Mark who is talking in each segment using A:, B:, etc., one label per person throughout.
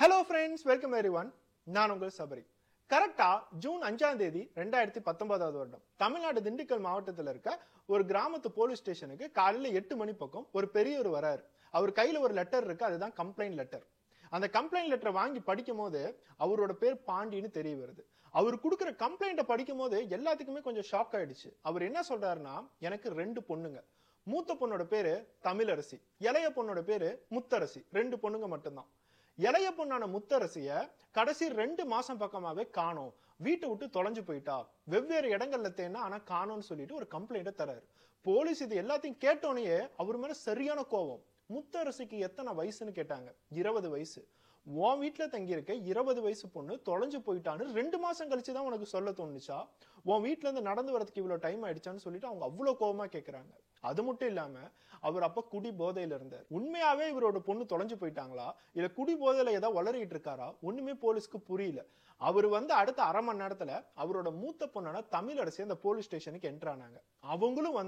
A: Hello friends, welcome everyone. நான் உங்கள் சபரி. கரெக்டா ஜூன் 5ஆம் தேதி 2019வது வருடம் தமிழ்நாடு திண்டுக்கல் மாவட்டத்தில் இருக்க ஒரு கிராமத்து போலீஸ் ஸ்டேஷனுக்கு காலையில 8 மணி பக்கம் ஒரு பெரியவர் வராரு. அவர் கையில ஒரு லெட்டர் இருக்கு, அதுதான் கம்ப்ளைண்ட் லெட்டர். அந்த கம்ப்ளைண்ட் லெட்டரை வாங்கி படிக்கும் போது அவரோட பேர் பாண்டின்னு தெரிய வருது. அவர் கொடுக்கிற கம்ப்ளைண்ட படிக்கும் போது எல்லாத்துக்குமே கொஞ்சம் ஷாக் ஆயிடுச்சு. அவர் என்ன சொல்றாருன்னா, எனக்கு 2 பொண்ணுங்க. மூத்த பொண்ணோட பேரு தமிழரசி, இளைய பொண்ணோட பேரு முத்தரசி. 2 பொண்ணுங்க மட்டும்தான். இளைய பொண்ணான முத்தரசிய கடைசி 2 மாசம் பக்கமாவே காணோம், வீட்டை விட்டு தொலைஞ்சு போயிட்டா, வெவ்வேறு இடங்கள்ல தேனா ஆனா காணோம்னு சொல்லிட்டு ஒரு கம்ப்ளைண்ட தராரு. போலீஸ் இது எல்லாத்தையும் கேட்டோன்னே அவர் மேல சரியான கோபம். முத்தரசிக்கு எத்தனை வயசுன்னு கேட்டாங்க. 20 வயசு. உன் வீட்டுல தங்கி இருக்க 20 வயசு பொண்ணு தொலைஞ்சு போயிட்டான்னு 2 மாசம் கழிச்சுதான் உனக்கு சொல்ல தோணுச்சா? உன் வீட்டுல இருந்து நடந்து வரதுக்கு இவ்வளவு டைம் ஆயிடுச்சான்னு சொல்லிட்டு அவங்க அவ்வளவு கோபமா கேக்குறாங்க. அது மட்டும் இல்லாம அவர் அப்ப குடி போதையில இருந்தார். உண்மையாவே இவரோட பொண்ணு தொலைஞ்சு போயிட்டாங்களா இல்ல குடி போதையில ஏதாவது வளரிட்டு இருக்காரா ஒண்ணுமே போலீஸ்க்கு புரியல. அவர் அடுத்த அரை மணி நேரத்துல அவரோட மூத்த பொண்ணான தமிழரசி அந்த போலீஸ் ஸ்டேஷனுக்கு என்டர் ஆனாங்க. அவங்களும்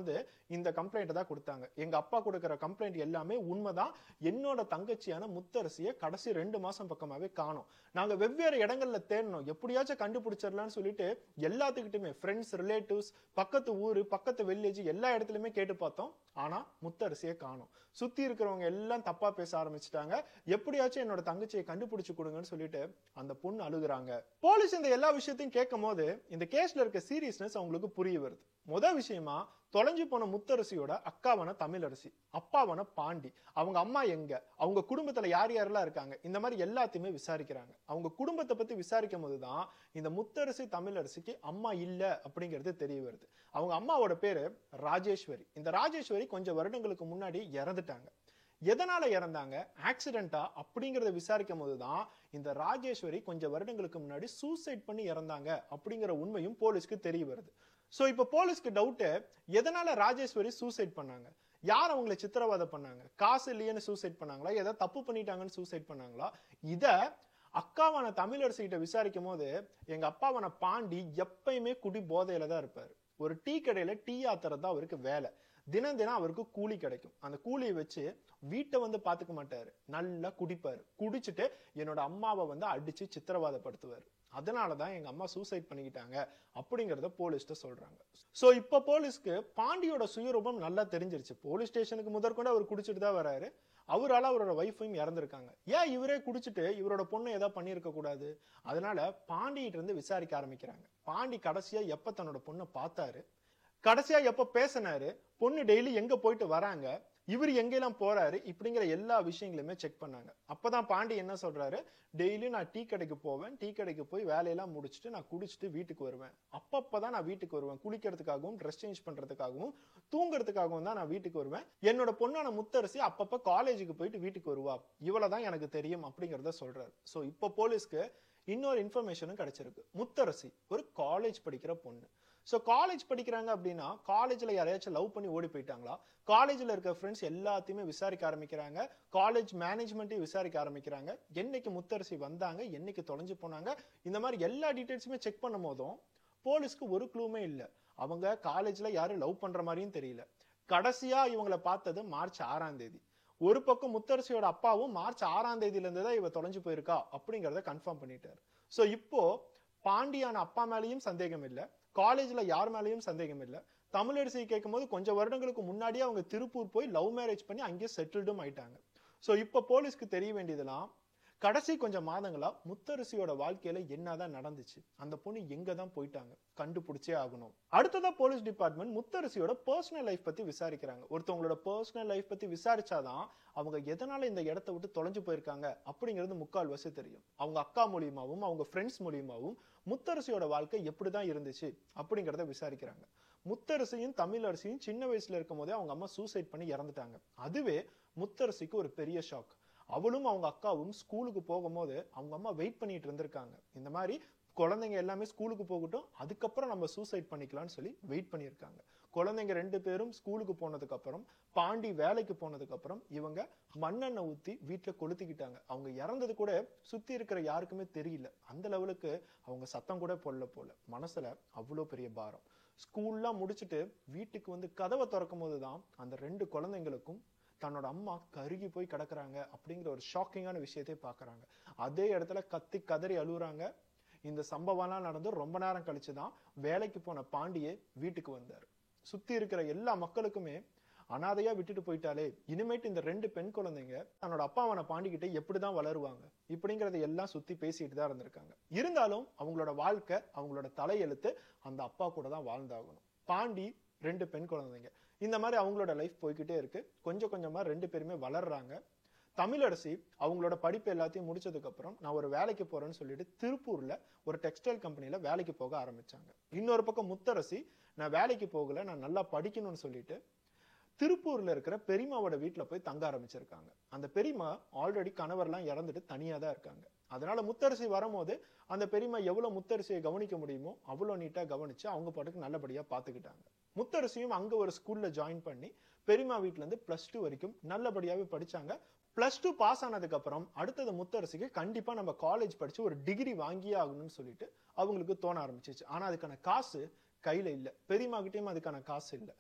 A: இந்த கம்ப்ளைண்ட் தான் கொடுத்தாங்க. எங்க அப்பா கொடுக்கிற கம்ப்ளைண்ட் எல்லாமே உண்மைதான். என்னோட தங்கச்சியான முத்தரசிய கடைசி 2 மாசம் பக்கமாவே காணோம். நாங்க வெவ்வேறு இடங்கள்ல தேடணும், எப்படியாச்சும் கண்டுபிடிச்சிடலாம்னு சொல்லிட்டு எல்லாத்துக்கிட்டுமே ஃப்ரெண்ட்ஸ், ரிலேட்டிவ்ஸ், பக்கத்து ஊரு, பக்கத்து வில்லேஜ் எல்லா இடத்துலயுமே கேட்டு பார்த்தோம். ஆனா முத்தரசியை காணோம். சுத்தி இருக்கிறவங்க எல்லாம் தப்பா பேச ஆரம்பிச்சுட்டாங்க. எப்படியாச்சும் என்னோட தங்கச்சியை கண்டுபிடிச்சு கொடுங்கன்னு சொல்லிட்டு அந்த பொண்ணு அழுகுறாங்க. போலீஸ் இந்த எல்லா விஷயத்தையும் கேட்கும் போது இந்த கேஸ்ல இருக்க சீரியஸ்னஸ் அவங்களுக்கு புரிய வருது. முதல் விஷயமா, தொலைஞ்சு போன முத்தரசியோட அக்காவான தமிழரசி, அப்பாவான பாண்டி, அவங்க அம்மா எங்க, அவங்க குடும்பத்துல யார் யாரெல்லாம் இருக்காங்க, இந்த மாதிரி எல்லாத்தையுமே விசாரிக்கிறாங்க. அவங்க குடும்பத்தை பத்தி விசாரிக்கும் போதுதான் இந்த முத்தரசி தமிழரசிக்கு அம்மா இல்ல அப்படிங்கிறது தெரிய வருது. அவங்க அம்மாவோட பேரு ராஜேஸ்வரி. இந்த ராஜேஸ்வரி கொஞ்சம் வருடங்களுக்கு முன்னாடி இறந்துட்டாங்க. எதனால இறந்தாங்க, ஆக்சிடென்டா அப்படிங்கறத விசாரிக்கும் போதுதான் இந்த ராஜேஸ்வரி கொஞ்சம் வருடங்களுக்கு முன்னாடி சூசைட் பண்ணி இறந்தாங்க அப்படிங்கிற உண்மையும் போலீஸ்க்கு தெரிய வருது. சோ இப்ப போலீஸ்க்கு டவுட், எதனால ராஜேஸ்வரி சூசைட் பண்ணாங்க, யார் அவங்களை சித்திரவதை பண்ணாங்க, காசு இல்லையேன்னு சூசைட் பண்ணாங்களா, ஏதாவது தப்பு பண்ணிட்டாங்கன்னு சூசைட் பண்ணாங்களா? இத அக்காவான தமிழரசி கிட்ட விசாரிக்கும் போது எங்க அப்பாவான பாண்டி எப்பயுமே குடி போதையில தான் இருப்பாரு. ஒரு டீ கடையில டீ ஆத்துறது தான் அவருக்கு வேலை. தினம் தினம் அவருக்கு கூலி கிடைக்கும். அந்த கூலியை வச்சு வீட்டை பாத்துக்க மாட்டாரு, நல்லா குடிப்பாரு. குடிச்சிட்டு என்னோட அம்மாவை அடிச்சு சித்திரவதைப்படுத்துவாரு. அதனாலதான் எங்க அம்மா சூசைட் பண்ணிக்கிட்டாங்க அப்படிங்கறத போலீஸ்ட சொல்றாங்க. சோ இப்ப போலீஸ்க்கு பாண்டியோட சுயரூபம் நல்லா தெரிஞ்சிருச்சு. போலீஸ் ஸ்டேஷனுக்கு முதற்கொண்டு அவர் குடிச்சிட்டு தான் வராரு. அவரால் அவரோட வைஃபையும் இறந்திருக்காங்க. ஏன் இவரே குடிச்சிட்டு இவரோட பொண்ணு ஏதாவது பண்ணிருக்க கூடாது? அதனால பாண்டிகிட்ட இருந்து விசாரிக்க ஆரம்பிக்கிறாங்க. பாண்டி கடைசியா எப்ப தன்னோட பொண்ணை பார்த்தாரு, கடைசியா எப்ப பேசினாரு, பொண்ணு டெய்லி எங்க போயிட்டு வராங்க, இவர் எங்கெல்லாம் போறாரு, இப்படிங்கிற எல்லா விஷயங்களுமே செக் பண்ணாங்க. அப்பதான் பாண்டி என்ன சொல்றாரு, டெய்லி நான் டீ கடைக்கு போவேன், டீ கடைக்கு போய் வேலையெல்லாம் முடிச்சுட்டு நான் குடிச்சிட்டு வீட்டுக்கு வருவேன். அப்பப்பதான் நான் வீட்டுக்கு வருவேன், குளிக்கிறதுக்காகவும் ட்ரெஸ் சேஞ்ச் பண்றதுக்காகவும் தூங்குறதுக்காகவும் தான் நான் வீட்டுக்கு வருவேன். என்னோட பொண்ணான முத்தரசி அப்பப்ப காலேஜுக்கு போயிட்டு வீட்டுக்கு வருவா, இவ்வளவுதான் எனக்கு தெரியும் அப்படிங்கறத சொல்றாரு. சோ இப்ப போலீஸ்க்கு இன்னொரு இன்ஃபர்மேஷனும் கிடைச்சிருக்கு. முத்தரசி ஒரு காலேஜ் படிக்கிற பொண்ணு. சோ காலேஜ் படிக்கிறாங்க அப்படின்னா காலேஜ்ல யாரையாச்சும் லவ் பண்ணி ஓடி போயிட்டாங்களா, காலேஜ்ல இருக்க ஃப்ரெண்ட்ஸ் எல்லாத்தையுமே விசாரிக்க ஆரம்பிக்கிறாங்க. காலேஜ் மேனேஜ்மெண்ட்டையும் விசாரிக்க ஆரம்பிக்கிறாங்க. என்னைக்கு முத்தரசி வந்தாங்க, என்னைக்கு தொலைஞ்சு போனாங்க, இந்த மாதிரி எல்லா டீடைல்ஸுமே செக் பண்ணும் போதும் போலீஸ்க்கு ஒரு க்ளூமே இல்ல. அவங்க காலேஜ்ல யாரும் லவ் பண்ற மாதிரியும் தெரியல. கடைசியா இவங்களை பார்த்தது மார்ச் 6ஆம் தேதி. ஒரு பக்கம் முத்தரசியோட அப்பாவும் மார்ச் 6ஆம் தேதியில இருந்து தான் இவ தொலைஞ்சு போயிருக்கா அப்படிங்கறத கன்ஃபார்ம் பண்ணிட்டாரு. சோ இப்போ பாண்டியான அப்பா மேலயும் சந்தேகம் இல்ல, காலேஜ்ல யார் மேலயும் சந்தேகம் இல்ல. தமிழரசி கேட்கும் போது கொஞ்சம் வருடங்களுக்கு முன்னாடியே அவங்க திருப்பூர் போய் லவ் மேரேஜ் பண்ணி அங்கேயே செட்டில்டும் ஆயிட்டாங்க. சோ இப்ப போலீஸ்க்கு தெரிய வேண்டியதெல்லாம், கடைசி கொஞ்சம் மாதங்களா முத்தரசியோட வாழ்க்கையில என்னதான் நடந்துச்சு, அந்த பொண்ணு எங்க தான் போயிட்டாங்க, கண்டுபிடிச்சே ஆகணும். அடுத்ததா போலீஸ் டிபார்ட்மெண்ட் முத்தரசியோட பர்சனல் லைஃப் பத்தி விசாரிக்கிறாங்க. ஒருத்தவங்களோட பர்சனல் லைஃப் பத்தி விசாரிச்சாதான் அவங்க எதனால இந்த இடத்தை விட்டு தொலைஞ்சு போயிருக்காங்க அப்படிங்கிறது முக்கால்வாசி தெரியும். அவங்க அக்கா மூலியமாவும் அவங்க ஃப்ரெண்ட்ஸ் மூலியமாவும் முத்தரசியோட வாழ்க்கை எப்படிதான் இருந்துச்சு அப்படிங்கறத விசாரிக்கிறாங்க. முத்தரசியும் தமிழரசியும் சின்ன வயசுல இருக்கும் போதே அவங்க அம்மா சூசைட் பண்ணி இறந்துட்டாங்க. அதுவே முத்தரசிக்கு ஒரு பெரிய ஷாக். அவளும் அவங்க அக்காவும் ஸ்கூலுக்கு போகும்போது அவங்க அம்மா வெயிட் பண்ணிட்டு இருந்திருக்காங்க. இந்த மாதிரி குழந்தைங்க எல்லாமே ஸ்கூலுக்கு போகட்டும், அதுக்கப்புறம் நம்ம சூசைட் பண்ணிக்கலாம்னு சொல்லி வெயிட் பண்ணியிருக்காங்க. குழந்தைங்க 2 பேரும் ஸ்கூலுக்கு போனதுக்கு அப்புறம், பாண்டி வேலைக்கு போனதுக்கு அப்புறம் இவங்க மண்ணெண்ணெய் ஊத்தி வீட்டுல கொளுத்திக்கிட்டாங்க. அவங்க இறந்தது கூட சுத்தி இருக்கிற யாருக்குமே தெரியல. அந்த லெவலுக்கு அவங்க சத்தம் கூட போடல போல. மனசுல அவ்வளவு பெரிய பாரம். ஸ்கூல்லாம் முடிச்சுட்டு வீட்டுக்கு கதவை திறக்கும் போதுதான் அந்த 2 குழந்தைங்களுக்கும் தன்னோட அம்மா கருகி போய் கிடக்குறாங்க அப்படிங்கிற ஒரு ஷாக்கிங்கான விஷயத்தை பாக்குறாங்க. அதே இடத்துல கத்தி கதறி அழுகுறாங்க. இந்த சம்பவம்லாம் நடந்து ரொம்ப நேரம் கழிச்சுதான் வேலைக்கு போன பாண்டியே வீட்டுக்கு வந்தாரு. சுத்தி இருக்கிற எல்லா மக்களுக்குமே அனாதையா விட்டுட்டு போயிட்டாலே, இனிமேட்டு இந்த 2 பெண் குழந்தைங்க தன்னோட அப்பாவான பாண்டிக்கிட்ட எப்படிதான் வளருவாங்க இப்படிங்கறத எல்லாம் சுத்தி பேசிட்டு தான் இருந்திருக்காங்க. இருந்தாலும் அவங்களோட வாழ்க்கை, அவங்களோட தலையெழுத்து அந்த அப்பா கூட தான் வாழ்ந்தாகணும். பாண்டி 2 பெண் குழந்தைங்க, இந்த மாதிரி அவங்களோட லைஃப் போய்கிட்டே இருக்கு. கொஞ்சம் கொஞ்சமா 2 பேருமே வளர்றாங்க. தமிழரசி அவங்களோட படிப்பு எல்லாத்தையும் முடிச்சதுக்கு அப்புறம் நான் ஒரு வேலைக்கு போறேன்னு சொல்லிட்டு திருப்பூர்ல ஒரு டெக்ஸ்டைல் கம்பெனில வேலைக்கு போக ஆரம்பிச்சாங்க. இன்னொரு பக்கம் முத்தரசி நான் வேலைக்கு போகல, நான் நல்லா படிக்கணும்னு சொல்லிட்டு திருப்பூர்ல இருக்கிற பெரியமாவோட வீட்டுல போய் தங்க ஆரம்பிச்சிருக்காங்க. அந்த பெரியமா ஆல்ரெடி கணவர்லாம் இறந்துட்டு தனியா தான் இருக்காங்க. அதனால முத்தரசி வரும்போது அந்த பெரியமா எவ்வளவு முத்தரசியை கவனிக்க முடியுமோ அவ்வளவு நீட்டா கவனிச்சு அவங்க பாட்டுக்கு நல்லபடியா பாத்துக்கிட்டாங்க. முத்தரசியும் அங்க ஒரு ஸ்கூல்ல ஜாயின் பண்ணி பெரியமா வீட்டுல இருந்து +2 வரைக்கும் நல்லபடியாவே படிச்சாங்க. +2 பாஸ் ஆனதுக்கு அப்புறம் அடுத்தது முத்தரசிக்கு கண்டிப்பா நம்ம காலேஜ் படிச்சு ஒரு டிகிரி வாங்கியே ஆகணும்னு சொல்லிட்டு அவங்களுக்கு தோண ஆரம்பிச்சிச்சு. ஆனா அதுக்கான காசு கையில இல்ல. பெரியமா கிட்டயும் அதுக்கான காசு இல்ல.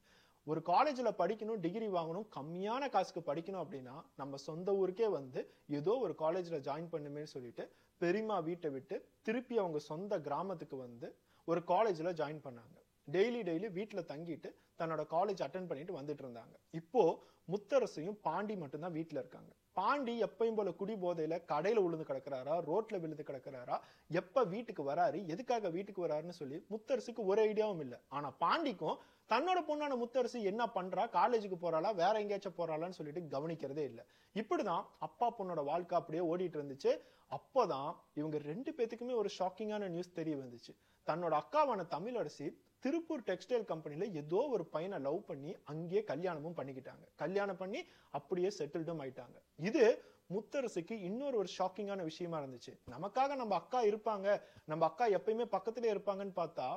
A: ஒரு காலேஜ்ல படிக்கணும், டிகிரி வாங்கணும், கம்மியான காசுக்கு படிக்கணும் அப்படின்னா நம்ம சொந்த ஊருக்கே வந்து ஏதோ ஒரு காலேஜ்ல ஜாயின் பண்ணுமே சொல்லிட்டு பெரியமா வீட்டை விட்டு திருப்பி அவங்க சொந்த கிராமத்துக்கு வந்து ஒரு காலேஜ்ல ஜாயின் பண்ணாங்க. டெய்லி வீட்டுல தங்கிட்டு தன்னோட காலேஜ் அட்டென்ட் பண்ணிட்டு வந்துட்டு இருந்தாங்க. இப்போ முத்தரசியும் பாண்டி மட்டும்தான் வீட்டுல இருக்காங்க. பாண்டி எப்பயும் போல குடி போதையில கடையில விழுந்து கிடக்குறாரா, ரோட்ல விழுந்து கிடக்குறாரா, எப்ப வீட்டுக்கு வராரு, எதுக்காக வீட்டுக்கு வராருன்னு சொல்லி முத்தரசிக்கு ஒரு ஐடியாவும் இல்ல. ஆனா பாண்டிக்கும் தன்னோட பொண்ணான முத்தரசி என்ன பண்றா, காலேஜுக்கு போறாளா, வேற எங்கேயாச்சும் போறாளான்னு சொல்லிட்டு கவனிக்கிறதே இல்ல. இப்படிதான் அப்பா பொண்ணோட வாழ்க்கை அப்படியே ஓடிட்டு இருந்துச்சு. அப்பதான் இவங்க 2 பேத்துக்குமே ஒரு ஷாக்கிங்கான நியூஸ் தெரிய வந்துச்சு. தன்னோட அக்காவான தமிழரசி திருப்பூர் டெக்ஸ்டைல் கம்பெனில ஏதோ ஒரு பையனை லவ் பண்ணி அங்கேயே கல்யாணமும் பண்ணிக்கிட்டாங்க. கல்யாணம் பண்ணி அப்படியே செட்டில்டும் ஆயிட்டாங்க. இது முத்தரசிக்கு இன்னொரு ஒரு ஷாக்கிங்கான விஷயமா இருந்துச்சு. நமக்காக நம்ம அக்கா இருப்பாங்க, நம்ம அக்கா எப்பயுமே பக்கத்திலே இருப்பாங்கன்னு பார்த்தா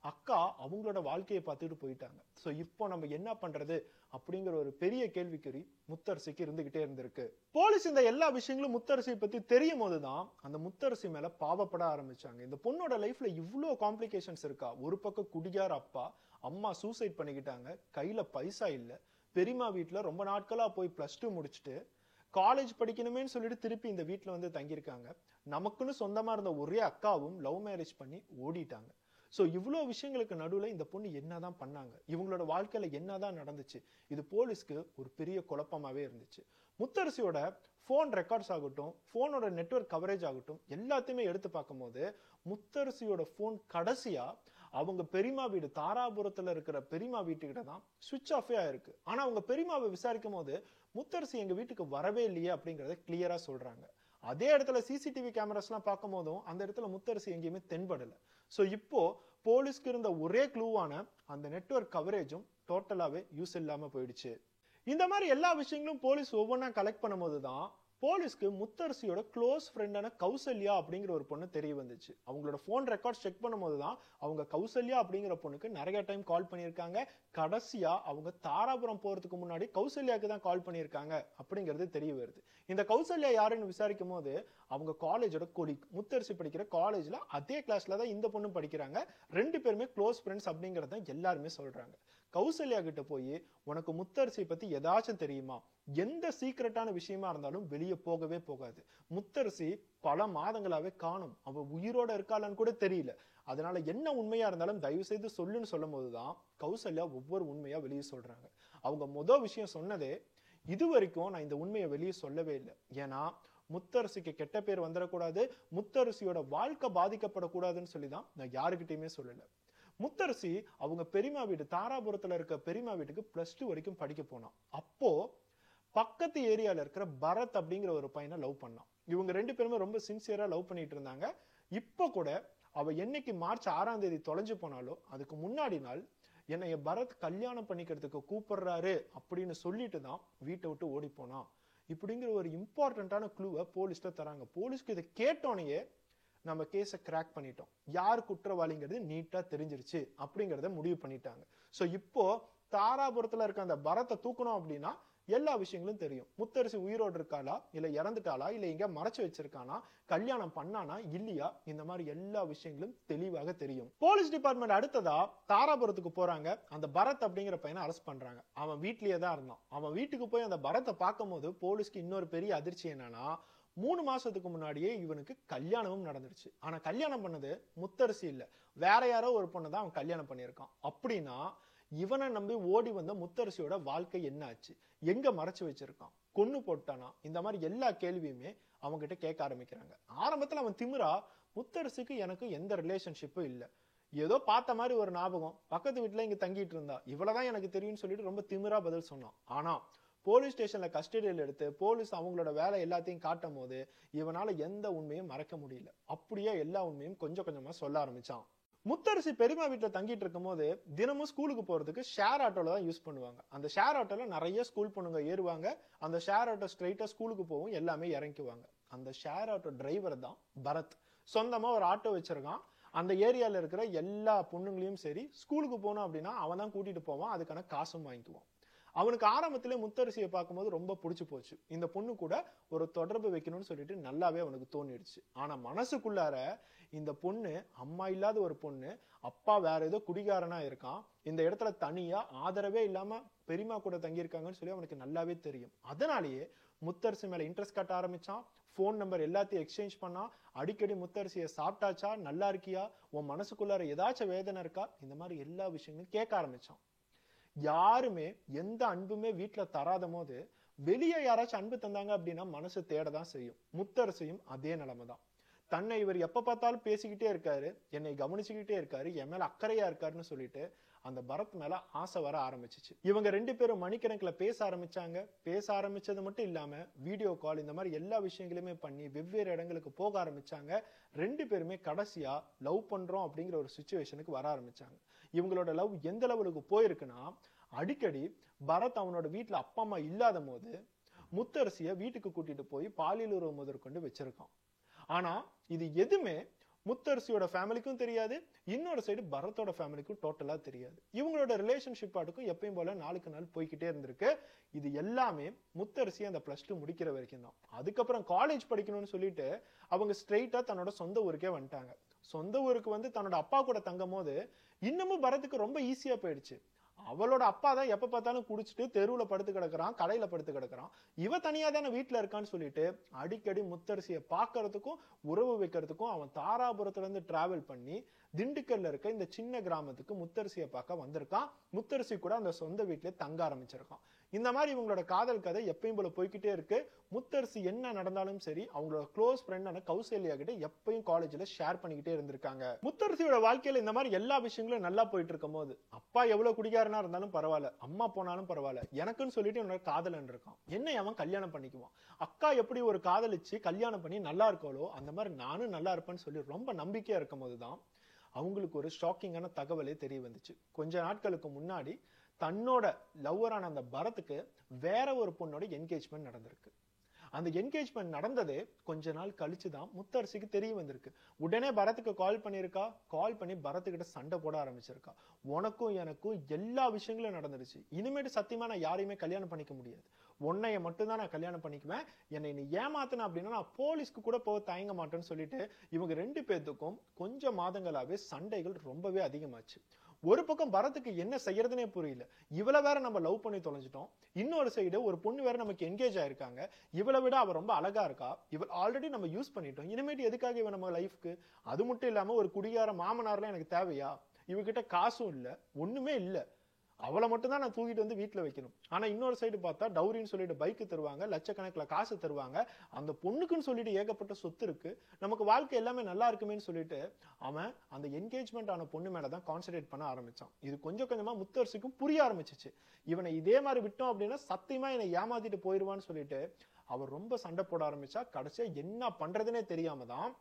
A: அக்கா அவங்களோட வாழ்க்கையை பார்த்துட்டு போயிட்டாங்க. சோ இப்போ நம்ம என்ன பண்றது அப்படிங்கிற ஒரு பெரிய கேள்விக்குறி முத்தரசிக்கு இருந்துகிட்டே இருந்திருக்கு. போலீஸ் இந்த எல்லா விஷயங்களும் முத்தரசி பத்தி தெரியும் போதுதான் அந்த முத்தரசி மேல பாவப்பட ஆரம்பிச்சாங்க. இந்த பொண்ணோட லைஃப்ல இவ்வளவு காம்ப்ளிகேஷன்ஸ் இருக்கா. ஒரு பக்கம் குடியார் அப்பா, அம்மா சூசைட் பண்ணிக்கிட்டாங்க, கையில பைசா இல்ல, பெரியமா வீட்டுல ரொம்ப நாட்களா போய் +2 முடிச்சுட்டு காலேஜ் படிக்கணுமே சொல்லிட்டு திருப்பி இந்த வீட்டுல வந்து தங்கியிருக்காங்க. நமக்குன்னு சொந்தமா இருந்த ஒரே அக்காவும் லவ் மேரேஜ் பண்ணி ஓடிட்டாங்க. சோ இவ்வளவு விஷயங்களுக்கு நடுவுல இந்த பொண்ணு என்னதான் பண்ணாங்க, இவங்களோட வாழ்க்கையில என்னதான் நடந்துச்சு, இது போலீஸ்க்கு ஒரு பெரிய குழப்பமாவே இருந்துச்சு. முத்தரசியோட போன் ரெக்கார்ட்ஸ் ஆகட்டும், போனோட நெட்வொர்க் கவரேஜ் ஆகட்டும், எல்லாத்தையுமே எடுத்து பார்க்கும்போது முத்தரசியோட போன் கடைசியா அவங்க பெரியமா வீடு தாராபுரத்துல இருக்கிற பெரியமா வீட்டுக்கிட்ட தான் சுவிட்ச் ஆஃபே ஆயிருக்கு. ஆனா அவங்க பெரியமாவை விசாரிக்கும் போது முத்தரசி எங்க வீட்டுக்கு வரவே இல்லையே அப்படிங்கறத கிளியரா சொல்றாங்க. அதே இடத்துல சிசிடிவி கேமராஸ் எல்லாம் பார்க்கும் போதும் அந்த இடத்துல முத்தரசி எங்கேயுமே தென்படல. சோ இப்போ போலீஸ்க்கு இருந்த ஒரே க்ளூவான அந்த நெட்வொர்க் கவரேஜும் டோட்டலாவே யூஸ் இல்லாம போயிடுச்சு. இந்த மாதிரி எல்லா விஷயங்களும் போலீஸ் ஒவ்வொன்னா கலெக்ட் பண்ணும்போதுதான் போலீஸ்க்கு முத்தரசியோட க்ளோஸ் ஃப்ரெண்டான கௌசல்யா அப்படிங்கிற ஒரு பொண்ணு தெரிய வந்துச்சு. அவங்களோட போன் ரெக்கார்ட் செக் பண்ணும்போதுதான் அவங்க கௌசல்யா அப்படிங்கிற பொண்ணுக்கு நிறைய டைம் கால் பண்ணியிருக்காங்க. கடைசியா அவங்க தாராபுரம் போறதுக்கு முன்னாடி கௌசல்யாக்கு தான் கால் பண்ணியிருக்காங்க அப்படிங்கிறது தெரிய வருது. இந்த கௌசல்யா யாருன்னு விசாரிக்கும் போது அவங்க காலேஜோட கொலீக், முத்தரசி படிக்கிற காலேஜ்ல அதே கிளாஸ்ல தான் இந்த பொண்ணு படிக்கிறாங்க. 2 பேருமே க்ளோஸ் ஃப்ரெண்ட்ஸ் அப்படிங்கறத எல்லாருமே சொல்றாங்க. கௌசல்யா கிட்ட போய் உனக்கு முத்தரசி பத்தி ஏதாச்சும் தெரியுமா, எந்த சீக்கிரட்டான விஷயமா இருந்தாலும் வெளியே போகவே போகாது, முத்தரசி பல மாதங்களாவே காணும், அவ உயிரோட இருக்காளான்னு கூட தெரியல, அதனால என்ன உண்மையா இருந்தாலும் தயவு செய்து சொல்லுன்னு சொல்லும் போதுதான் கௌசல்யா ஒவ்வொரு உண்மையா வெளியே சொல்றாங்க. அவங்க முதல் விஷயம் சொன்னதே இது வரைக்கும் நான் இந்த உண்மையை வெளியே சொல்லவே இல்லை, ஏன்னா முத்தரசிக்கு கெட்ட பேர் வந்துடக்கூடாது, முத்தரசியோட வாழ்க்கை பாதிக்கப்படக்கூடாதுன்னு சொல்லிதான் நான் யாருக்கிட்டையுமே சொல்லல. முத்தரசி அவங்க பெரியமா வீடு தாராபுரத்துல இருக்க பெரியமா வீட்டுக்கு +2 வரைக்கும் படிக்க போனான். அப்போ பக்கத்து ஏரியால இருக்கிற பரத் அப்படிங்கிற ஒரு பையனை லவ் பண்ணான். இவங்க 2 பேருமே ரொம்ப சின்சியரா லவ் பண்ணிட்டு இருந்தாங்க. இப்ப கூட அவ என்னைக்கு மார்ச் 6ஆம் தேதி தொலைஞ்சு போனாலோ அதுக்கு முன்னாடி நாள் என்னைய பரத் கல்யாணம் பண்ணிக்கிறதுக்கு கூப்பிடுறாரு அப்படின்னு சொல்லிட்டு தான் வீட்டை விட்டு ஓடி போனான் இப்படிங்கிற ஒரு இம்பார்ட்டன்டான க்ளூவை போலீஸ்ல தராங்க. போலீஸ்க்கு இதை கேட்டோனையே நம்ம கேஸை கிராக் பண்ணிட்டோம், யார் குற்றவாளிங்கிறது நீட்டா தெரிஞ்சிருச்சு அப்படிங்கறத முடிவு பண்ணிட்டாங்க. சோ இப்போ தாராபுரத்துல இருக்க அந்த பரத்தை தூக்கணும் அப்படின்னா எல்லா விஷயங்களும் தெரியும். முத்தரசி உயிரோடு இருக்காளா, இல்ல இறந்துட்டாளா, இல்ல எங்க மறைச்சு வச்சிருக்கானா, கல்யாணம் பண்ணானா இல்லையா, இந்த மாதிரி எல்லா விஷயங்களும் தெளிவாக தெரியும். போலீஸ் டிபார்ட்மெண்ட் அடுத்ததா தாராபுரத்துக்கு போறாங்க. அந்த பரத் அப்படிங்கிற பையனை அரெஸ்ட் பண்றாங்க. அவன் வீட்லயே தான் இருந்தான். அவன் வீட்டுக்கு போய் அந்த பரத்தை பார்க்கும் போது போலீஸ்க்கு இன்னொரு பெரிய அதிர்ச்சி என்னன்னா, 3 மாசத்துக்கு முன்னாடியே இவனுக்கு கல்யாணமும் நடந்துருச்சு. ஆனா கல்யாணம் பண்ணது முத்தரசி இல்ல, வேற யாரோ ஒரு பொண்ணு தான் அவன் கல்யாணம் பண்ணியிருக்கான். அப்படின்னா இவனை நம்பி ஓடி வந்த முத்தரசியோட வாழ்க்கை என்ன ஆச்சு, எங்க மறைச்சு வச்சிருக்கான், கொன்னு போட்டானா, இந்த மாதிரி எல்லா கேள்வியுமே அவங்க கிட்ட கேட்க ஆரம்பிக்கிறாங்க. ஆரம்பத்துல அவன் திமிரா, முத்தரசிக்கு எனக்கு எந்த ரிலேஷன்ஷிப்பும் இல்ல, ஏதோ பார்த்த மாதிரி ஒரு ஞாபகம், பக்கத்து வீட்டுல இங்க தங்கிட்டு இருந்தா, இவ்வளவுதான் எனக்கு தெரியும்னு சொல்லிட்டு ரொம்ப திமிரா பதில் சொன்னான். ஆனா போலீஸ் ஸ்டேஷன்ல கஸ்டடியில் எடுத்து போலீஸ் அவங்களோட வேலை எல்லாத்தையும் காட்டும் போது இவனால எந்த உண்மையும் மறைக்க முடியல. அப்படியே எல்லா உண்மையும் கொஞ்சம் கொஞ்சமா சொல்ல ஆரம்பிச்சான். முத்தரசி பெரியமா வீட்டுல தங்கிட்டு இருக்கும் போது தினமும் ஸ்கூலுக்கு போறதுக்கு ஷேர் ஆட்டோல தான் யூஸ் பண்ணுவாங்க. அந்த ஷேர் ஆட்டோல நிறைய ஸ்கூல் பொண்ணுங்க ஏறுவாங்க. அந்த ஷேர் ஆட்டோ ஸ்ட்ரைட்டா ஸ்கூலுக்கு போகும், எல்லாமே இறங்கிக்குவாங்க. அந்த ஷேர் ஆட்டோ டிரைவர் தான் பரத். சொந்தமா ஒரு ஆட்டோ வச்சிருக்கான். அந்த ஏரியால இருக்கிற எல்லா பொண்ணுங்களையும் சரி ஸ்கூலுக்கு போனோம் அப்படின்னா அவன் தான் கூட்டிட்டு போவான், அதுக்கான காசும் வாங்கிக்குவான். அவனுக்கு ஆரம்பத்திலே முத்தரசியை பார்க்கும்போது ரொம்ப பிடிச்சு போச்சு. இந்த பொண்ணு கூட ஒரு தொடர்பு வைக்கணும்னு சொல்லிட்டு நல்லாவே அவனுக்கு தோணிடுச்சு. ஆனா மனசுக்குள்ளார இந்த பொண்ணு அம்மா இல்லாத ஒரு பொண்ணு, அப்பா வேற ஏதோ குடிகாரனா இருக்கான், இந்த இடத்துல தனியா ஆதரவே இல்லாம பெரியமா கூட தங்கியிருக்காங்கன்னு சொல்லி அவனுக்கு நல்லாவே தெரியும். அதனாலேயே முத்தரசி மேல இன்ட்ரெஸ்ட் காட்ட ஆரம்பிச்சான். போன் நம்பர் எல்லாத்தையும் எக்ஸ்சேஞ்ச் பண்ணா. அடிக்கடி முத்தரசியை சாப்பிட்டாச்சா, நல்லா இருக்கியா, உன் மனசுக்குள்ளார ஏதாச்சும் வேதனை இருக்கா, இந்த மாதிரி எல்லா விஷயங்களும் கேட்க ஆரம்பிச்சான். யாருமே எந்த அன்புமே வீட்டுல தராத போது வெளியே யாராச்சும் அன்பு தந்தாங்க அப்படின்னா மனசு தேடதான் செய்யும். முத்தரசியும் அதே நிலைமைதான். தன்னை இவர் எப்ப பார்த்தாலும் பேசிக்கிட்டே இருக்காரு, என்னை கவனிச்சுக்கிட்டே இருக்காரு, என் மேல அக்கறையா இருக்காருன்னு சொல்லிட்டு அந்த பரத் மேல ஆசை வர ஆரம்பிச்சிச்சு. இவங்க 2 பேரும் மணிக்கணக்கில் பேச ஆரம்பிச்சாங்க. பேச ஆரம்பிச்சது மட்டும் இல்லாம வீடியோ கால் இந்த மாதிரி எல்லா விஷயங்களுமே பண்ணி வெவ்வேறு இடங்களுக்கு போக ஆரம்பிச்சாங்க. 2 பேருமே கடைசியா லவ் பண்றோம் அப்படிங்கிற ஒரு சிச்சுவேஷனுக்கு வர ஆரம்பிச்சாங்க. இவங்களோட லவ் எந்த லெவலுக்கு போயிருக்குன்னா, அடிக்கடி பரத் அவனோட வீட்டுல அப்பா அம்மா இல்லாத போது முத்தரசிய வீட்டுக்கு கூட்டிட்டு போய் பாலியல் உறவு முதற்கொண்டு வச்சிருக்கான். ஆனா இது எதுவுமே முத்தரசியோட ஃபேமிலிக்கும் தெரியாது, இன்னொரு சைடு பரத்தோட ஃபேமிலிக்கும் டோட்டலா தெரியாது. இவங்களோட ரிலேஷன்ஷிப் ஆட்டுக்கும் எப்பயும் போல நாளுக்கு நாள் போய்கிட்டே இருந்திருக்கு. இது எல்லாமே முத்தரசி அந்த +2 முடிக்கிற வரைக்கும் தான். அதுக்கப்புறம் காலேஜ் படிக்கணும்னு சொல்லிட்டு அவங்க ஸ்ட்ரெயிட்டா தன்னோட சொந்த ஊருக்கே வந்துட்டாங்க. சொந்த ஊருக்கு வந்து தன்னோட அப்பா கூட தங்கும் போது இன்னமும் பரத்துக்கு ரொம்ப ஈஸியா போயிடுச்சு. அவளோட அப்பா தான் எப்ப பார்த்தாலும் குடிச்சிட்டு தெருவுல படுத்து கிடக்குறான், கடையில படுத்து கிடக்குறான், இவ தனியா தானே வீட்டுல இருக்கான்னு சொல்லிட்டு அடிக்கடி முத்தரசியை பாக்குறதுக்கும் உறவு வைக்கிறதுக்கும் அவன் தாராபுரத்துல இருந்து டிராவல் பண்ணி திண்டுக்கல்ல இருக்க இந்த சின்ன கிராமத்துக்கு முத்தரசியை பார்க்க வந்திருக்கான். முத்தரசி கூட அந்த சொந்த வீட்டிலே தங்க ஆரம்பிச்சிருக்கான். இந்த மாதிரி இவங்களோட காதல் கதை எப்பயும் போல போய்கிட்டே இருக்கு. முத்தரசி என்ன நடந்தாலும் சரி அவங்களோட க்ளோஸ் ஃப்ரெண்டான கௌசல்யா கிட்ட எப்பயும் காலேஜ்ல ஷேர் பண்ணிக்கிட்டே இருந்திருக்காங்க. முத்தரசியோட வாழ்க்கையில இந்த மாதிரி எல்லா விஷயங்களும் நல்லா போயிட்டு இருக்கும் போது அப்பா எவ்வளவு குடிகாரனா இருந்தாலும் பரவாயில்ல, அம்மா போனாலும் பரவாயில்ல, எனக்குன்னு சொல்லிட்டு என்னோட காதலன் இருக்கான், என்னை அவன் கல்யாணம் பண்ணிக்குவான். அக்கா எப்படி ஒரு காதலிச்சு கல்யாணம் பண்ணி நல்லா இருக்காளோ அந்த மாதிரி நானும் நல்லா இருப்பேன்னு சொல்லி ரொம்ப நம்பிக்கையா இருக்கும் போதுதான் அவங்களுக்கு ஒரு ஷாக்கிங்கான தகவலே தெரிய வந்துச்சு. கொஞ்ச நாட்களுக்கு முன்னாடி தன்னோட லவ்வரான அந்த பரத்துக்கு வேற ஒரு பொண்ணோட என்கேஜ்மெண்ட் நடந்திருக்கு. அந்த என்கேஜ்மெண்ட் நடந்ததே கொஞ்ச நாள் கழிச்சுதான் முத்தரசிக்கு தெரிய வந்திருக்கு. உடனே பரத்துக்கு கால் பண்ணிருக்கா. கால் பண்ணி பரத்துக்கிட்ட சண்டை போட ஆரம்பிச்சிருக்கா. உனக்கும் எனக்கும் எல்லா விஷயங்களும் நடந்துருச்சு, இனிமேட்டு சத்தியமா நான் யாரையுமே கல்யாணம் பண்ணிக்க முடியாது, உன்னைய மட்டும்தான் நான் கல்யாணம் பண்ணிக்குவேன், என்னை நீ ஏமாத்தின அப்படின்னா நான் போலீஸ்க்கு கூட போக தயங்க மாட்டேன்னு சொல்லிட்டு இவங்க 2 பேத்துக்கும் கொஞ்சம் மாதங்களாவே சண்டைகள் ரொம்பவே அதிகமாச்சு. ஒரு பக்கம் பரத்துக்கு என்ன செய்யறதுனே புரியல. இவளை வேற நம்ம லவ் பண்ணி தொலைஞ்சிட்டோம், இன்னொரு சைடு ஒரு பொண்ணு வேற நமக்கு என்கேஜ் ஆயிருக்காங்க, இவளை விட அவ ரொம்ப அழகா இருக்கா, இவள் ஆல்ரெடி நம்ம யூஸ் பண்ணிட்டோம், இனிமேட்டு எதுக்காக இவ நம்ம லைஃப்க்கு, அது மட்டும் இல்லாம ஒரு குடிகார மாமனார்லாம் எனக்கு தேவையா, இவகிட்ட காசும் இல்ல ஒண்ணுமே இல்ல, அவளை மட்டும் தான் நான் தூக்கிட்டு வந்து வீட்டுல வைக்கணும். ஆனா இன்னொரு சைடு பார்த்தா டவுரின்னு சொல்லிட்டு பைக்கு தருவாங்க, லட்சக்கணக்கில் காசு தருவாங்க, அந்த பொண்ணுக்குன்னு சொல்லிட்டு ஏகப்பட்ட சொத்து இருக்கு, நமக்கு வாழ்க்கை எல்லாமே நல்லா இருக்குமேன்னு சொல்லிட்டு அவன் அந்த என்கேஜ்மெண்ட் ஆன பொண்ணு மேலதான் கான்சென்ட்ரேட் பண்ண ஆரம்பிச்சான். இது கொஞ்சம் கொஞ்சமா முத்தரசிக்கும் புரிய ஆரம்பிச்சிச்சு. இவனை இதே மாதிரி விட்டோம் அப்படின்னா சத்தியமா என்னை ஏமாத்திட்டு போயிருவான்னு சொல்லிட்டு அவர் ரொம்ப சண்டை போட ஆரம்பிச்சா. கடைசியா என்ன பண்றதுன்னே தெரியாம தான்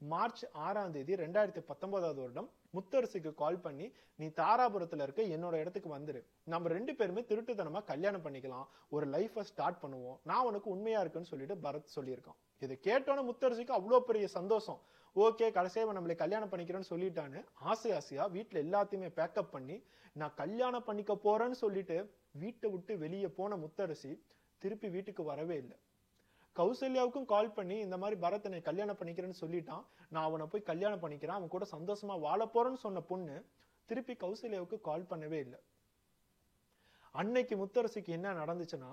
A: மார்ச் 6ஆம் தேதி 2019 வருடம் முத்தரசிக்கு கால் பண்ணி, நீ தாராபுரத்துல இருக்க என்னோட இடத்துக்கு வந்துரு, நம்ம 2 பேருமே திருட்டுத்தனமா கல்யாணம் பண்ணிக்கலாம், ஒரு லைஃபை ஸ்டார்ட் பண்ணுவோம், நான் உனக்கு உண்மையா இருக்குன்னு சொல்லிட்டு பரத் சொல்லியிருக்கான். இதை கேட்டோன்னு முத்தரசிக்கு அவ்வளோ பெரிய சந்தோஷம். ஓகே, கடைசியா நம்மளை கல்யாணம் பண்ணிக்கிறேன்னு சொல்லிட்டான்னு ஆசையா வீட்டுல எல்லாத்தையுமே பேக்கப் பண்ணி நான் கல்யாணம் பண்ணிக்க போறேன்னு சொல்லிட்டு வீட்டை விட்டு வெளியே போன முத்தரசி திருப்பி வீட்டுக்கு வரவே இல்லை. கௌசல்யாவுக்கும் கால் பண்ணி இந்த மாதிரி பரத் என்னை கல்யாணம் பண்ணிக்கிறேன்னு சொல்லிட்டான், நான் அவனை போய் கல்யாணம் பண்ணிக்கிறேன், அவன் கூட சந்தோஷமா வாழ போறேன்னு சொன்ன பொண்ணு திருப்பி கௌசல்யாவுக்கு கால் பண்ணவே இல்லை. அன்னைக்கு முத்தரசிக்கு என்ன நடந்துச்சுன்னா,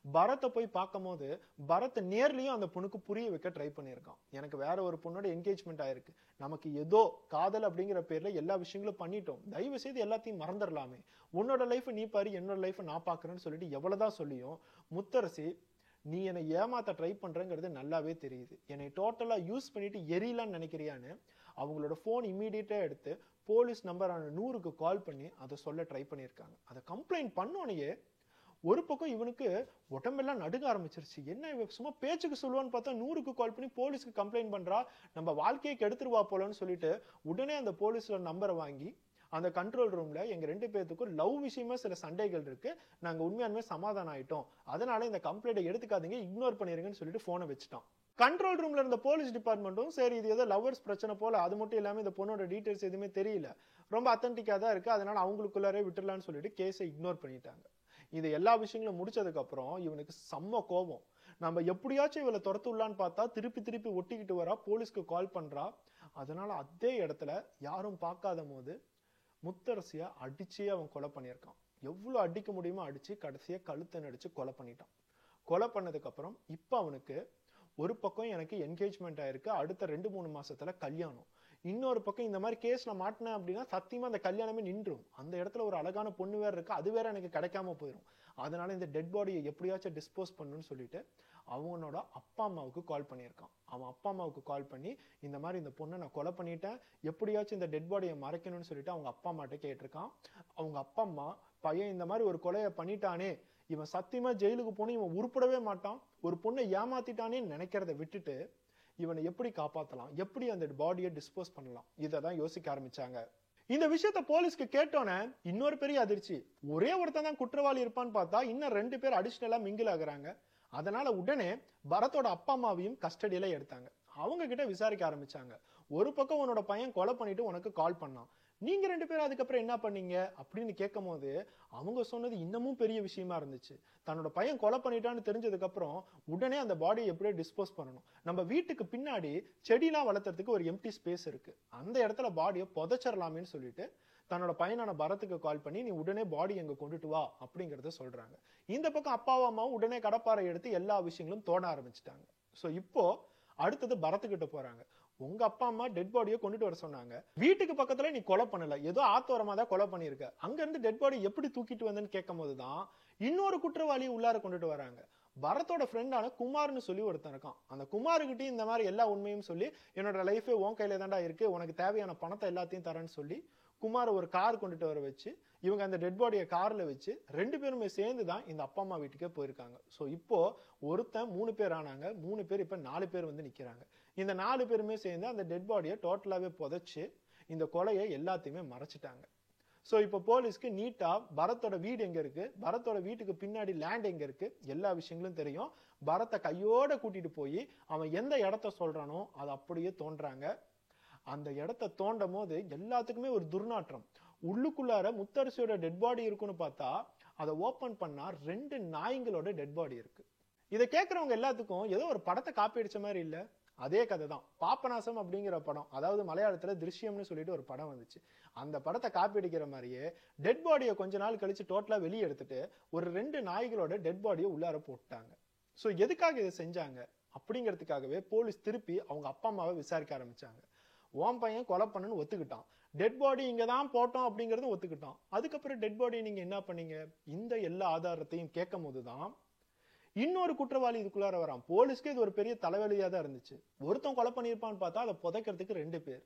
A: பரத்தை போய் பார்க்கும் போது பரத்தை நேர்லயும் அந்த பொண்ணுக்கு புரிய வைக்க ட்ரை பண்ணியிருக்கான். எனக்கு வேற ஒரு பொண்ணோட என்கேஜ்மெண்ட் ஆயிருக்கு, நமக்கு ஏதோ காதல் அப்படிங்கிற பேர்ல எல்லா விஷயங்களும் பண்ணிட்டோம், தயவு செய்து எல்லாத்தையும் மறந்துடலாமே, உன்னோட லைஃப் நீ பாரு, என்னோட லைஃப் நான் பாக்குறேன்னு சொல்லிட்டு எவ்வளவுதான் சொல்லியும் முத்தரசி நீ என்னை ஏமாத்த ட்ரை பண்றங்கிறது நல்லாவே தெரியுது, என்னை டோட்டலா யூஸ் பண்ணிட்டு எரியலான்னு நினைக்கிறியான்னு அவங்களோட போன் இம்மீடியட்டா எடுத்து போலீஸ் நம்பரான 100க்கு கால் பண்ணி அதை சொல்ல ட்ரை பண்ணியிருக்காங்க. அதை கம்ப்ளைண்ட் பண்ணோனையே ஒரு பக்கம் இவனுக்கு உடம்பெல்லாம் நடுங்க ஆரம்பிச்சிருச்சு. என்ன இவ சும்மா பேச்சுக்கு சொல்லுவான்னு பார்த்தா 100க்கு கால் பண்ணி போலீஸ்க்கு கம்ப்ளைண்ட் பண்றா, நம்ம வாழ்க்கையை கெடுத்துருவா போலன்னு சொல்லிட்டு உடனே அந்த போலீஸ்ல நம்பரை வாங்கி அந்த கண்ட்ரோல் ரூம்ல எங்க 2 பேத்துக்கும் லவ் விஷயமா சில சண்டைகள் இருக்கு, நாங்க உண்மையானுமே சமாதானம் ஆயிட்டோம், அதனால இந்த கம்ப்ளைண்ட்டை எடுத்துக்காதீங்க, இக்னோர் பண்ணிருங்கன்னு சொல்லிட்டு போனை வச்சுட்டான். கண்ட்ரோல் ரூம்ல இருந்த போலீஸ் டிபார்ட்மெண்ட்டும் சரி இது ஏதோ லவர்ஸ் பிரச்சனை போல, அது மட்டும் இல்லாம இந்த பொண்ணோட டீடைல்ஸ் எதுவுமே தெரியல, ரொம்ப அத்தன்டிக்கா தான் இருக்கு, அதனால அவங்களுக்குள்ளாரே விட்டுலான்னு சொல்லிட்டு கேஸை இக்னோர் பண்ணிட்டாங்க. இது எல்லா விஷயங்களும் முடிச்சதுக்கு அப்புறம் இவனுக்கு செம்ம கோபம். நம்ம எப்படியாச்சும் இவளை துரத்துலான்னு பார்த்தா திருப்பி திருப்பி ஒட்டிக்கிட்டு வரா, போலீஸ்க்கு கால் பண்றா. அதனால அதே இடத்துல யாரும் பார்க்காத போது முத்தரசிய அடிச்சே அவன் கொலை பண்ணியிருக்கான். எவ்வளவு அடிக்க முடியுமோ அடிச்சு கடைசியா கழுத்தை நடிச்சு கொலை பண்ணிட்டான். கொலை பண்ணதுக்கு அப்புறம் இப்ப அவனுக்கு ஒரு பக்கம் எனக்கு என்கேஜ்மெண்ட் ஆயிருக்கு, அடுத்த 2-3 மாசத்துல கல்யாணம், இன்னொரு பக்கம் இந்த மாதிரி கேஸ்ல மாட்டினேன் அப்படின்னா சத்தியமா அந்த கல்யாணமே நின்றும், அந்த இடத்துல ஒரு அழகான பொண்ணு வேற இருக்கு, அது வேற எனக்கு கிடைக்காம போயிடும், அதனால இந்த டெட் பாடியை எப்படியாச்சும் டிஸ்போஸ் பண்ணணும்னு சொல்லிட்டு அவனோட அப்பா அம்மாவுக்கு கால் பண்ணியிருக்கான். அவன் அப்பா அம்மாவுக்கு கால் பண்ணி இந்த மாதிரி இந்த பொண்ணை நான் கொலை பண்ணிட்டேன், எப்படியாச்சும் இந்த டெட் பாடியை மறைக்கணும்னு சொல்லிட்டு அவங்க அப்பா அம்மாட்ட கேட்டிருக்கான். அவங்க அப்பா அம்மா பையன் இந்த மாதிரி ஒரு கொலையை பண்ணிட்டானே, இவன் சத்தியமா ஜெயிலுக்கு போன இவன் உருப்படவே மாட்டான், ஒரு பொண்ணை ஏமாத்திட்டானே நினைக்கிறத விட்டுட்டு இவனை எப்படி காப்பாத்தலாம், எப்படி அந்த பாடியை டிஸ்போஸ் பண்ணலாம், இததான் யோசிக்க ஆரம்பிச்சாங்க. இந்த விஷயத்த போலீஸ்க்கு கேட்டோன்னே இன்னொரு பெரிய அதிர்ச்சி, ஒரே ஒருத்தன் தான் குற்றவாளி இருப்பான்னு பார்த்தா இன்னும் 2 பேர் அடிஷனலா மிங்கில் ஆகுறாங்க. அதனால உடனே பரத்தோட அப்பா அம்மாவையும் கஸ்டடியில எடுத்தாங்க. அவங்க கிட்ட விசாரிக்க ஆரம்பிச்சாங்க. ஒரு பக்கம் உன்னோட பையன் கொலை பண்ணிட்டு உனக்கு கால் பண்ணான், நீங்க 2 பேரும் அதுக்கப்புறம் என்ன பண்ணீங்க அப்படின்னு கேட்கும் போது அவங்க சொன்னது இன்னமும் பெரிய விஷயமா இருந்துச்சு. தன்னோட பையன் கொலை பண்ணிட்டான்னு தெரிஞ்சதுக்கு அப்புறம் உடனே அந்த பாடியை எப்படியே டிஸ்போஸ் பண்ணணும், நம்ம வீட்டுக்கு பின்னாடி செடிலாம் வளர்த்துறதுக்கு ஒரு எம்டி ஸ்பேஸ் இருக்கு, அந்த இடத்துல பாடியை புதைச்சிடலாமேன்னு சொல்லிட்டு தன்னோட பையனான பரத்துக்கு கால் பண்ணி நீ உடனே பாடி எங்க கொண்டுட்டு வா அப்படிங்கறத சொல்றாங்க. இந்த பக்கம் அப்பாவும் அம்மாவும் உடனே கடப்பாறை எடுத்து எல்லா விஷயங்களும் தோண ஆரம்பிச்சுட்டாங்க. சோ இப்போ அடுத்தது பரத்துக்கிட்ட போறாங்க. உங்க அப்பா அம்மா டெட் பாடியை கொண்டுட்டு வர சொன்னாங்க, வீட்டுக்கு பக்கத்துல நீ கொலை பண்ணல, ஏதோ ஆத்தோரமா தான் கொலை பண்ணிருக்க, அங்க இருந்து டெட் பாடி எப்படி தூக்கிட்டு வந்தேன்னு கேட்கும் போதுதான் இன்னொரு குற்றவாளியை உள்ளார கொண்டுட்டு வராங்க. பரத்தோட ஃப்ரெண்டான குமார்னு சொல்லி ஒருத்தன் இருக்கான். அந்த குமார்கிட்டயும் இந்த மாதிரி எல்லா உண்மையும் சொல்லி என்னோட லைஃபே உன் கையில தாண்டா இருக்கு, உனக்கு தேவையான பணத்தை எல்லாத்தையும் தரேன்னு சொல்லி குமார ஒரு கார் கொண்டுட்டு வர வச்சு இவங்க அந்த டெட் பாடியை கார்ல வச்சு 2 பேருமே சேர்ந்து தான் இந்த அப்பா அம்மா வீட்டுக்கே போயிருக்காங்க. சோ இப்போ ஒருத்தன் 3 பேர் ஆனாங்க, 3 பேர் இப்ப 4 பேர் வந்து நிக்கிறாங்க. இந்த 4 பேருமே சேர்ந்து அந்த டெட் பாடியை டோட்டலாவே புதைச்சு இந்த கொலையை எல்லாத்தையுமே மறைச்சிட்டாங்க. சோ இப்போ போலீஸ்க்கு நீட்டா பரத்தோட வீடு எங்க இருக்கு, பரத்தோட வீட்டுக்கு பின்னாடி லேண்ட் எங்க இருக்கு, எல்லா விஷயங்களும் தெரியும். பரத்தை கையோட கூட்டிட்டு போய் அவன் எந்த இடத்த சொல்றானோ அது அப்படியே தோன்றாங்க. அந்த இடத்தை தோண்டும் போது எல்லாத்துக்குமே ஒரு துர்நாற்றம். உள்ளுக்குள்ளார முத்தரசியோட டெட் பாடி இருக்குன்னு பார்த்தா அதை ஓபன் பண்ணா 2 நாய்களோட டெட் பாடி இருக்கு. இதை கேட்கறவங்க எல்லாத்துக்கும் ஏதோ ஒரு படத்தை காப்பி அடிச்ச மாதிரி இல்ல, அதே கதை தான். பாப்பநாசம் அப்படிங்கிற படம், அதாவது மலையாளத்துல திருஷ்யம்னு சொல்லிட்டு ஒரு படம் வந்துச்சு, அந்த படத்தை காப்பி அடிக்கிற மாதிரியே டெட் பாடியை கொஞ்ச நாள் கழிச்சு டோட்டலா வெளியே எடுத்துட்டு ஒரு 2 நாய்களோட டெட் பாடியை உள்ளார போட்டாங்க. சோ எதுக்காக இதை செஞ்சாங்க அப்படிங்கிறதுக்காகவே போலீஸ் திருப்பி அவங்க அப்பா அம்மாவை விசாரிக்க ஆரம்பிச்சாங்க. உன் பையன் கொலை பண்ணு ஒத்துக்கிட்டான், டெட் பாடி இங்கதான் போட்டோம் அப்படிங்கறத ஒத்துக்கிட்டான், அதுக்கப்புறம் டெட் பாடி நீங்க என்ன பண்ணீங்க, இந்த எல்லா ஆதாரத்தையும் கேட்கும் போதுதான் இன்னொரு குற்றவாளி இதுக்குள்ளார வரான். போலீஸ்க்கு இது ஒரு பெரிய தலைவலியா தான் இருந்துச்சு. ஒருத்தன் கொலை பண்ணிருப்பான்னு பார்த்தா அதை புதைக்கிறதுக்கு 2 பேர்,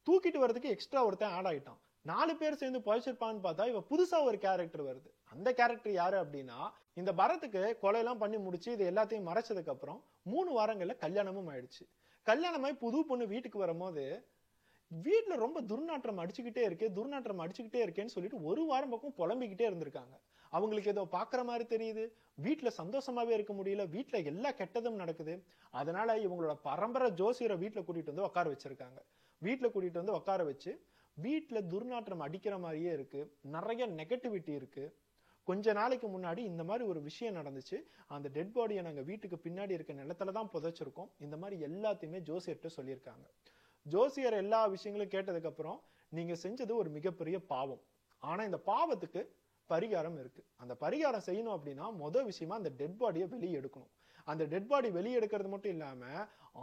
A: தூக்கிட்டு வரதுக்கு எக்ஸ்ட்ரா ஒருத்தன் ஆட் ஆயிட்டான், 4 பேர் சேர்ந்து புதைச்சிருப்பான்னு பார்த்தா இவ புதுசா ஒரு கேரக்டர் வருது. அந்த கேரக்டர் யாரு அப்படின்னா, இந்த பரத்துக்கு கொலையெல்லாம் பண்ணி முடிச்சு இது எல்லாத்தையும் மறைச்சதுக்கு அப்புறம் 3 வாரங்கள்ல கல்யாணமும் ஆயிடுச்சு. கல்யாணமாய் புது பொண்ணு வீட்டுக்கு வரும்போது வீட்டுல ரொம்ப துர்நாற்றம் அடிச்சுக்கிட்டே இருக்கேன்னு சொல்லிட்டு 1 வாரம் பக்கம் புலம்பிக்கிட்டே இருந்திருக்காங்க. அவங்களுக்கு ஏதோ பாக்குற மாதிரி தெரியுது, வீட்டுல சந்தோஷமாவே இருக்க முடியல, வீட்டுல எல்லா கெட்டதும் நடக்குது. அதனால இவங்களோட பரம்பரை ஜோசியரை வீட்டுல கூட்டிட்டு வந்து உட்கார வச்சிருக்காங்க. வீட்டுல கூட்டிட்டு வந்து உட்கார வச்சு வீட்டுல துர்நாற்றம் அடிக்கிற மாதிரியே இருக்கு, நிறைய நெகட்டிவிட்டி இருக்கு. கொஞ்ச நாளைக்கு முன்னாடி இந்த மாதிரி ஒரு விஷயம் நடந்துச்சு, அந்த டெட் பாடியை நாங்க வீட்டுக்கு பின்னாடி இருக்க நிலத்துலதான் புதைச்சிருக்கோம், இந்த மாதிரி எல்லாத்தையுமே ஜோசியர்கிட்ட சொல்லியிருக்காங்க. ஜோசியர் எல்லா விஷயங்களும் கேட்டதுக்கு அப்புறம், நீங்க செஞ்சது ஒரு மிகப்பெரிய பாவம், ஆனா இந்த பாவத்துக்கு பரிகாரம் இருக்கு. அந்த பரிகாரம் செய்யணும் அப்படின்னா முதல் விஷயமா அந்த டெட் பாடியை வெளியே எடுக்கணும். அந்த டெட் பாடி வெளியே எடுக்கிறது மட்டும் இல்லாம,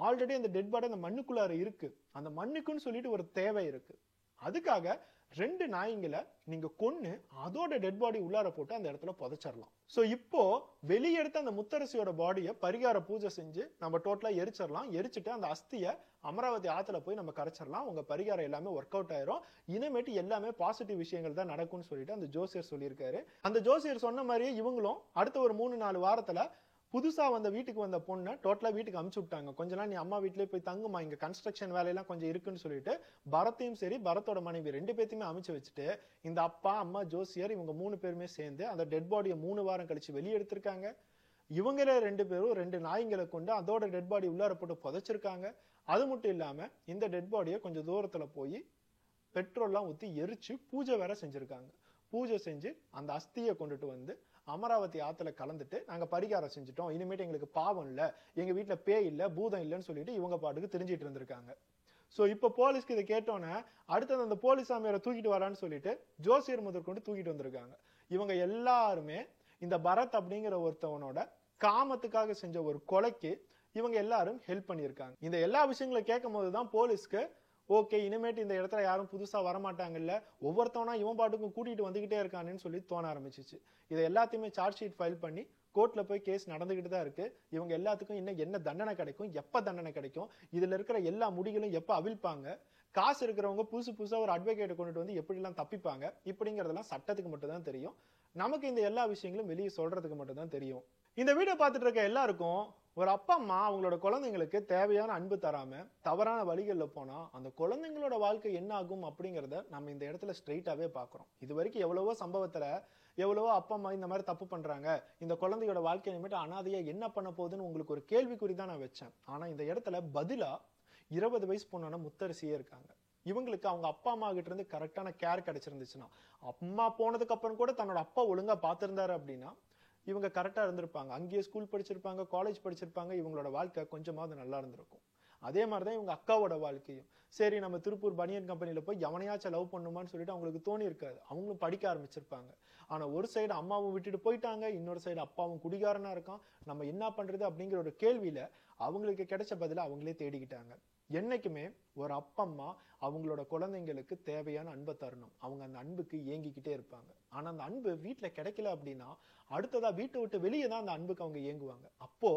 A: ஆல்ரெடி அந்த டெட் பாடி அந்த மண்ணுக்குள்ளார இருக்கு, அந்த மண்ணுக்குன்னு சொல்லிட்டு ஒரு தேவை இருக்கு. அதுக்காக 2 நாய்ங்களை நீங்க கொன்னு அதோட டெட் பாடி உள்ளார போட்டு அந்த இடத்துல புதைச்சிடலாம். சோ இப்போ வெளியே எடுத்த அந்த முத்தரசியோட பாடியை பரிகார பூஜை செஞ்சு நம்ம டோட்டலா எரிச்சிடலாம். எரிச்சிட்டு அந்த அஸ்தியை அமராவதி ஆத்துல போய் நம்ம கரைச்சிடலாம். உங்க பரிகாரம் எல்லாமே ஒர்க் அவுட் ஆயிரும். இனிமேட்டு எல்லாமே பாசிட்டிவ் விஷயங்கள் தான் நடக்கும்னு சொல்லிட்டு அந்த ஜோசியர் சொல்லியிருக்காரு. அந்த ஜோசியர் சொன்ன மாதிரியே இவங்களும் அடுத்த ஒரு 3-4 வாரத்துல புதுசா வந்த வீட்டுக்கு வந்த பொண்ணை டோட்டலா வீட்டுக்கு அமுச்சு விட்டாங்க. கொஞ்ச நாள் நீ அம்மா வீட்லயே போய் தங்குமா, இங்க கன்ஸ்ட்ரக்ஷன் வேலையெல்லாம் கொஞ்சம் இருக்குன்னு சொல்லிட்டு பரத்தையும் சரி பரத்தோட மனைவி 2 பேத்தையுமே அமுச்சு வச்சுட்டு இந்த அப்பா அம்மா ஜோசியர் இவங்க 3 பேருமே சேர்ந்து அந்த டெட் பாடியை 3 வாரம் கழிச்சு வெளியே எடுத்திருக்காங்க. இவங்களே 2 பேரும் 2 நாய்களை கொண்டு அதோட டெட் பாடி உள்ளார போட்டு புதைச்சிருக்காங்க. அது மட்டும் இல்லாம இந்த டெட் பாடியை கொஞ்சம் தூரத்துல போய் பெட்ரோல்லாம் ஊத்தி எரிச்சு பூஜை வேற செஞ்சிருக்காங்க. பூஜை செஞ்சு அந்த அஸ்தியை கொண்டுட்டு வந்து அமராவதி ஆத்துல கலந்துட்டு நாங்க பரிகாரம் செஞ்சுட்டோம், இனிமேட்டு எங்களுக்கு பாவம் இல்ல, எங்க வீட்டுல பேய் இல்ல பூதம் இல்லைன்னு சொல்லிட்டு இவங்க பாட்டுக்கு தெரிஞ்சிட்டு இருந்திருக்காங்க. சோ இப்ப போலீஸ்க்கு இதை கேட்டோன்னே அடுத்தது அந்த போலீஸ் சாமியாரை தூக்கிட்டு வரான்னு சொல்லிட்டு ஜோசியர் முதற்கொண்டு தூக்கிட்டு வந்திருக்காங்க. இவங்க எல்லாருமே இந்த பரத் அப்படிங்கிற ஒருத்தவனோட காமத்துக்காக செஞ்ச ஒரு கொலைக்கு இவங்க எல்லாரும் ஹெல்ப் பண்ணியிருக்காங்க. இந்த எல்லா விஷயங்களை கேட்கும் போதுதான் போலீஸ்க்கு ஓகே, இனிமேட்டு இந்த இடத்துல யாரும் புதுசா வரமாட்டாங்கல்ல, ஒவ்வொருத்தவனா இவன் பாட்டுக்கும் கூட்டிட்டு வந்துகிட்டே இருக்கானேன்னு சொல்லி தோண ஆரம்பிச்சிச்சு. இதை எல்லாத்தையுமே சார்ஜ் ஷீட் ஃபைல் பண்ணி கோர்ட்ல போய் கேஸ் நடந்துகிட்டு தான் இருக்கு. இவங்க எல்லாத்துக்கும் இன்னும் என்ன தண்டனை கிடைக்கும், எப்ப தண்டனை கிடைக்கும், இதுல இருக்கிற எல்லா முடிகளும் எப்ப அவிழ்ப்பாங்க, காசு இருக்கிறவங்க புதுசா ஒரு அட்வொகேட்டை கொண்டுட்டு வந்து எப்படி எல்லாம் தப்பிப்பாங்க, இப்படிங்கறதெல்லாம் சட்டத்துக்கு மட்டும் தான் தெரியும். நமக்கு இந்த எல்லா விஷயங்களும் வெளியே சொல்றதுக்கு மட்டும் தான் தெரியும். இந்த வீடியோ பார்த்துட்டு இருக்க எல்லாருக்கும் ஒரு அப்பா அம்மா அவங்களோட குழந்தைங்களுக்கு தேவையான அன்பு தராம தவறான வழிகளில் போனா அந்த குழந்தைங்களோட வாழ்க்கை என்ன ஆகும் அப்படிங்கறத நம்ம இந்த இடத்துல ஸ்ட்ரெயிட்டாவே பாக்குறோம். இது வரைக்கும் எவ்வளவோ சம்பவத்துல எவ்வளவோ அப்பா அம்மா இந்த மாதிரி தப்பு பண்றாங்க, இந்த குழந்தையோட வாழ்க்கை இனிமேட்டு அனாதையா என்ன பண்ண போகுதுன்னு உங்களுக்கு ஒரு கேள்விக்குறி தான் நான் வச்சேன். ஆனா இந்த இடத்துல பதிலா 20 வயசு பொண்ணான முத்தரசியே இருக்காங்க. இவங்களுக்கு அவங்க அப்பா அம்மா கிட்ட இருந்து கரெக்டான கேர் கிடைச்சிருந்துச்சுன்னா, அம்மா போனதுக்கு அப்புறம் கூட தன்னோட அப்பா ஒழுங்கா பாத்திருந்தாரு அப்படின்னா இவங்க கரெக்டா இருந்திருப்பாங்க. அங்கேயே ஸ்கூல் படிச்சிருப்பாங்க, காலேஜ் படிச்சிருப்பாங்க, இவங்களோட வாழ்க்கை கொஞ்சமாவது நல்லா இருந்திருக்கும். அதே மாதிரிதான் இவங்க அக்காவோட வாழ்க்கையும். சரி நம்ம திருப்பூர் பனியன் கம்பெனில போய் எவனையாச்சும் லவ் பண்ணுமான்னு சொல்லிட்டு அவங்களுக்கு தோணி இருக்காது. அவங்களும் படிக்க ஆரம்பிச்சிருப்பாங்க. ஆனா ஒரு சைடு அம்மாவும் விட்டுட்டு போயிட்டாங்க, இன்னொரு சைடு அப்பாவும் குடிகாரனா இருக்கான், நம்ம என்ன பண்றது அப்படிங்கிற ஒரு கேள்வியில அவங்களுக்கு கிடைச்ச பதில அவங்களே தேடிக்கிட்டாங்க. என்னைக்குமே ஒரு அப்பா அம்மா அவங்களோட குழந்தைங்களுக்கு தேவையான அன்பை தரணும். அவங்க அந்த அன்புக்கு ஏங்கிக்கிட்டே இருப்பாங்க. ஆனா அந்த அன்பு வீட்டுல கிடைக்கல அப்படின்னா அடுத்ததா வீட்டை விட்டு வெளியே தான் அந்த அன்புக்கு அவங்க ஏங்குவாங்க. அப்போ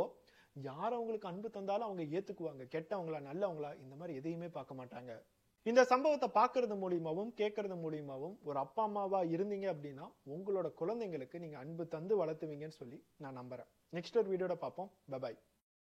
A: யார் அவங்களுக்கு அன்பு தந்தாலும் அவங்க ஏத்துக்குவாங்க. கெட்டவங்களா நல்லவங்களா இந்த மாதிரி எதையுமே பார்க்க மாட்டாங்க. இந்த சம்பவத்தை பார்க்கறது மூலியமாவும் கேட்கறது மூலியமாவும் ஒரு அப்பா அம்மாவா இருந்தீங்க அப்படின்னா உங்களோட குழந்தைங்களுக்கு நீங்க அன்பு தந்து வளர்த்துவீங்கன்னு சொல்லி நான் நம்புறேன். நெக்ஸ்ட் ஒரு வீடியோட பார்ப்போம். பை.